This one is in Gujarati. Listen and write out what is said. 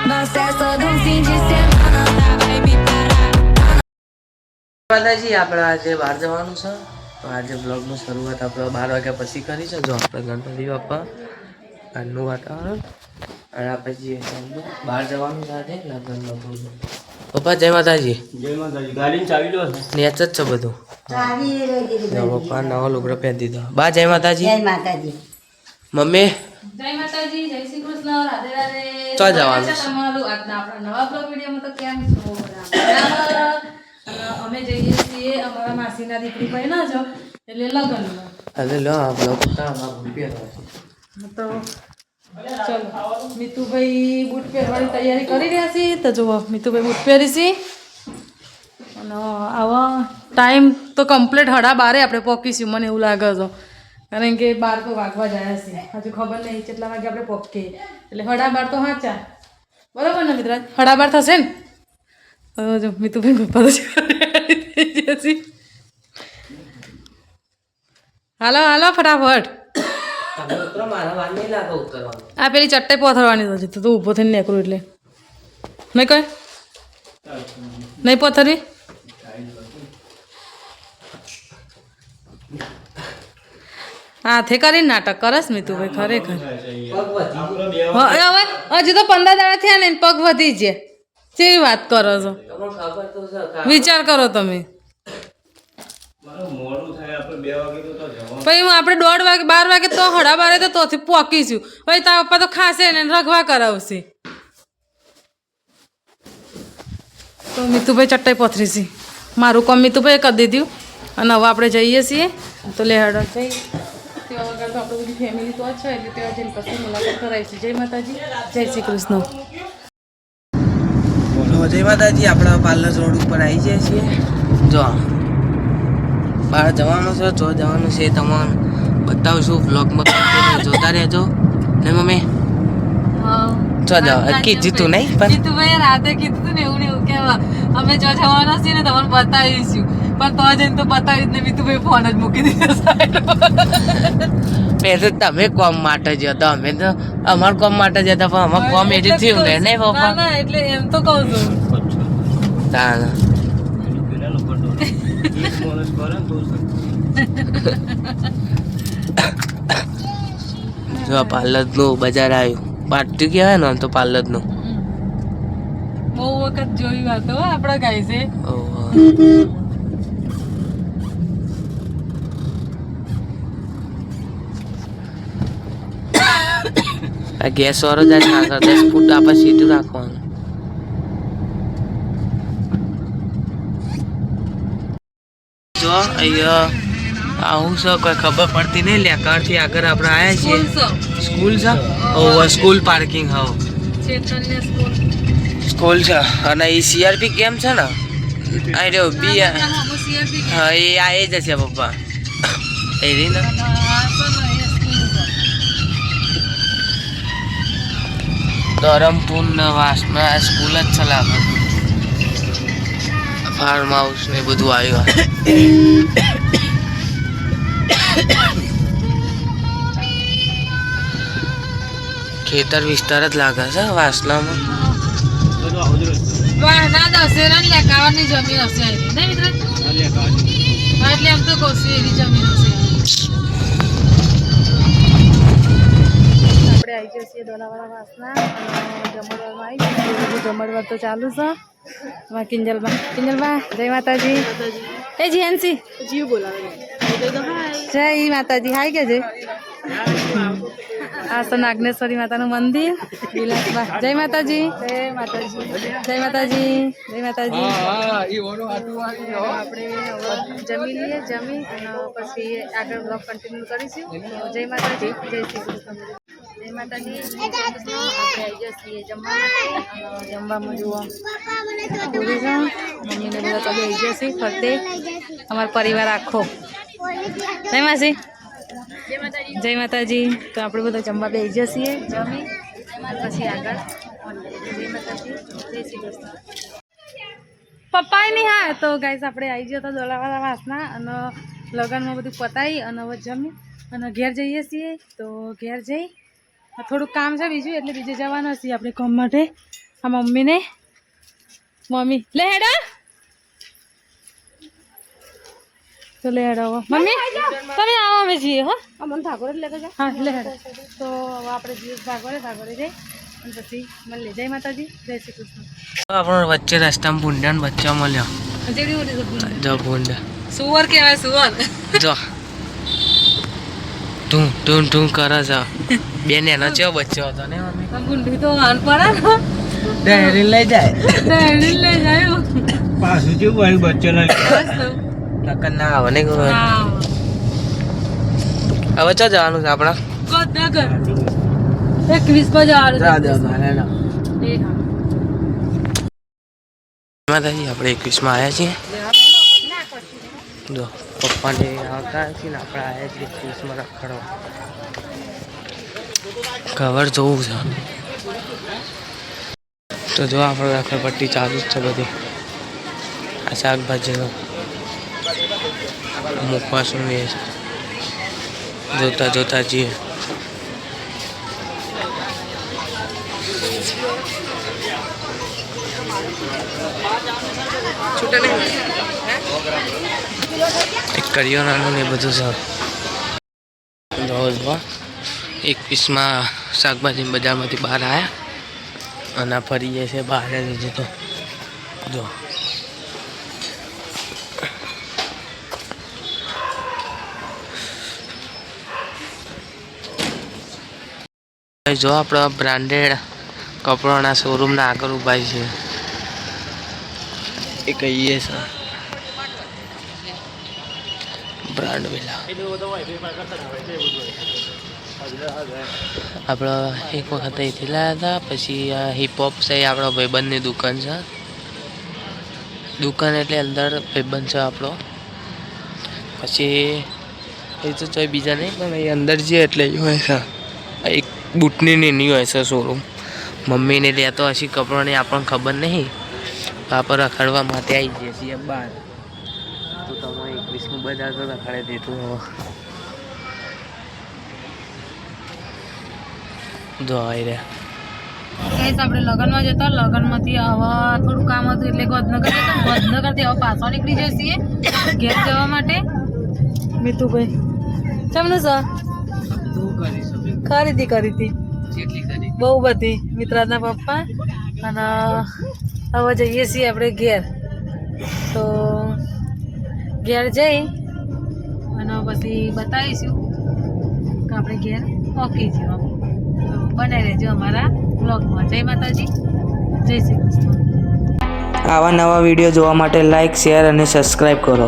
Nós é só de fim de semana, tá? Vai me parar. દાદાજી આપણે આજે બહાર જવાનું છે તો આજે બ્લોગની શરૂઆત આપણે 12 વાગ્યા પછી કરી છે. જો આપણે ગણપતિ બાપા આજનું વાતાવરણ અને આપણે જઈએ બહાર જવાનું છે આજે લગ્નમાં થોડું. પપ્પા જય માતાજી. જય માતાજી. ગાડીની ચાવી લો નેચ જ છે બધું. પપ્પા નવો લુગડો પહેરી દીધો. બા જય માતાજી. જય માતાજી. મમ્મી જય માતાજી, જય શ્રી કૃષ્ણ, રાધે રાધે. ચો જવાનું છે? તમારું આજના આપણા નવા બ્લોગ વિડીયોમાં તો કેમ છો બધા? બરાબર. અને અમે જઈએ છીએ અમારા માસીના દીકરી ભાઈ છો એટલે લગ્નમાં. અરે લો આ બ્લોગ ઉતારવા રૂપિયા તો ચલો મીતુભાઈ બૂટ પહેરવાની તૈયારી કરી રહ્યા છે. તો જુઓ મીતુભાઈ બૂટ પહેરીશી અને આવા ટાઈમ તો કમ્પ્લીટ 12:30 આપણે પહોંચીશું મને એવું લાગે છે. કારણ કે 12 તો વાગવા જાય છે. હજુ ખબર નહીં કેટલા વાગે આપણે પહોંચીએ એટલે 12:30 તો સાચા બરાબર ને મિત્ર? 12:30 થશે ને? જો મીતુભાઈ પપ્પા તો હાલો હાલો ફટાફટ. મારા વાર નહીં લાગે ઉતરવાનું. આ પેલી ચટ્ટાઈ પોથરવાની તો તું ઊભો થઈને નીકળું એટલે નહીં કઈ નહીં પોથરવી. હાથે કરીને નાટક કરસ મીતુભાઈ ખરેખર. હવે હજુ તો 15 દાડા થયા ને પગ વધી છે. કેવી વાત કરો છો? વિચાર કરો તમે. પછી આપણે 1:30 વાગે 12 વાગે તો 12:30 તો તોથી પોકીશું. પછી તારા પપ્પા તો ખાશે ને રગવા કરાવશે. તો મીતુભાઈ ચટ્ટાઈ પથરી છે. મારું કામ મીતુભાઈ કરી દીધું અને હવે આપણે જઈએ છીએ તો લેહડો જઈ ત્યાં વગર તો આપણે બધી ફેમિલી તો જ છે એટલે ત્યાં જઈને પછી મુલાકાત કરાવીશું. જય માતાજી, જય શ્રી કૃષ્ણ. જય માતાજી. આપણા પાર્લર રોડ ઉપર આવી જાય છીએ. જો બહાર જવાનું છે, જો જવાનું છે તમને બતાવશું બ્લોગમાં જોતા રહેજો ને મમ્મી. જો જાવ કીધું તું નહીં પણ મીતુભાઈ રાતે કીધું ને એવું ને એવું કેવા અમે જો જવાના છીએ ને તમને બતાવીશું પણ તો જઈને તો બતાવી જ ને મીતુભાઈ ફોન જ મૂકી દીધો પહેલે તમે કોમ માટે જ હતા, અમે તો અમારા કોમ માટે જ હતા પણ અમારું કોમ એટલું થયું ને નહીં પપ્પા? ના એટલે એમ તો કહું છું. જો પાર્લરનું બજાર આવ્યું. પાર્ટી કહેવાય ને આમ તો પાર્લરનું. બહુ વખત જોયું આ તો આપણા ગાય છે. આ ગેસ વાળો જાય આગળ 10 ફૂટ આપણે સીધું રાખવાનું. જો અહીંયા આવું છે કોઈ ખબર પડતી નહીં. લેકારથી આગળ આપણે આવ્યા છીએ. સ્કૂલ છે? Over school parking. હા સ્કૂલ છે અને એ સીઆરપી કેમ છે ને આ રહ્યો બી. હા એ આ જ હશે પપ્પા એ રહી ને. ધરમપુર ને વાસના સ્કૂલ જ છે લાગે. ફાર્મ હાઉસ ને બધું આવ્યું. ખેતર વિસ્તાર જ લાગે છે વાસનામાં. દશેરા લેકાવાની જમીન હશે નહીં મિત્ર? એટલે એમ તો કહું છું એની જમીન હશે. આપણે આવી ગયા છીએ દોલાવાળા વાસના જમણવારમાં આવી ગયા. જમણવાર તો ચાલુ છે. એમાં કિંજલબા જય માતાજી. એ જીએનસી જીવ બોલાવે જય માતાજી. હાય કે જય. આ તો નાગનેશ્વરી માતાનું મંદિર વિલાસબા. જય માતાજી. જય માતાજી. જય માતાજી. જય માતાજી. આપણે જમી લઈએ. જમી અને પછી આગળ બ્લોગ કન્ટિન્યુ કરીશું. જય માતાજી, જય શ્રી કૃષ્ણ. જય માતાજી, જય શ્રી કૃષ્ણ. આપણે આવી ગયા છીએ જમવા માટે. જમવામાં જુઓ મમ્મીને બધા તો આવી ગયા છે ફરતે અમારો પરિવાર આખો. જય માસી. જય માતાજી. તો આપણે બધા જમવા બેસી જઈએ. જમી પછી આગળ. જય માતાજી, જય શ્રી કૃષ્ણ. પપ્પા નહીં. હા તો ગાઈસ આપણે આવી ગયો તો દોલાવાળા વાસના અને લગ્નમાં બધું પતાવી અને હવે જમી અને ઘેર જઈએ છીએ. તો ઘેર જઈ થોડુંક કામ છે બીજું એટલે બીજે જવાના છીએ આપણે કામ માટે. આ મમ્મીને મમ્મી લે હેડા તો લે હેડા મમ્મી તમે આવો અમે જઈએ હો મને ભાગોળે જ લેતો હા લે હેડા તો હવે આપણે જઈએ ભાગોળે જઈએ અને પછી મને લઈ જાય માતાજી જય શ્રી કૃષ્ણ આપણો વચ્ચે રસ્તામાં ભૂંડા બચ્ચા મળ્યો જો ભૂંડા સુવર કહેવાય સુવર જો તું તું તું કરે છે બેન એનો ચેવો બચ્ચો હતો ને મમ્મી ગુંડી તો વાન પડે ડાયરી લઈ જાય ને લઈ જાય પાછું જેવું આવ્યું બચ્ચો નકર ના આવે ને હવે ચો જવાનું છે આપણા ગોધનગર 21 માં જવાનું માતાજી આપણે 21 માં આવ્યા છીએ જો પપ્પાને આવતા છીએ ને આપણે આવ્યા છીએ 21 માં રખડવા કવર જોવું છે તો જો આપણે રખડપટ્ટી ચાલુ જ છે બધી આ શાકભાજીનો મુખવાસું એ છે જોતા જોતા જઈએ એક કરિયાણાનું ને બધું છે રોજમાં 21 માં શાકભાજી બજારમાંથી બહાર આવ્યા અને ફરીએ છે બહાર જ તો જો જો આપણા બ્રાન્ડેડ કપડાના શોરૂમના આગળ ઊભા છે એ કહીએ છે બ્રાન્ડ વેલા આપણે એક વખત અહીંથી લાવ્યા હતા પછી હિપહોપ છે આપણો ભાઈબંધની દુકાન છે દુકાન એટલે અંદર ભાઈબંધ છે આપણો પછી એ તો ચોય બીજા નહીં પણ એ અંદર જે એટલે એ હોય છે એક બૂટની નહીં હોય છે શોરૂમ મમ્મીને લેતો હશે કપડાની આપણને ખબર નહીં આપણે રખડવા માટે આવી જઈએ છીએ બહાર તો તમે 21નું બજાર તો રખડે દીધું હવે જો આવી રહ્યા ગાઈસ આપણે લગનમાં જતા લગનમાંથી હવે થોડું કામ હતું એટલે ગોધનગર જતા ગોધનગરથી હવે પાછો નીકળી જઈએ છીએ ઘેર જવા માટે મીતુભાઈ કેમનું સર ખરીદી કરી હતી બહુ બધી મિત્રાના પપ્પા અને હવે જઈએ છીએ આપણે ઘેર તો ઘેર જઈ અને પછી બતાવીશું કે આપણે ઘેર પહોંચી છીએ તો બને રહેજો અમારા બ્લોગમાં જય માતાજી જય શ્રી કૃષ્ણ આવા નવા વિડીયો જોવા માટે લાઈક શેર અને સબસ્ક્રાઈબ કરો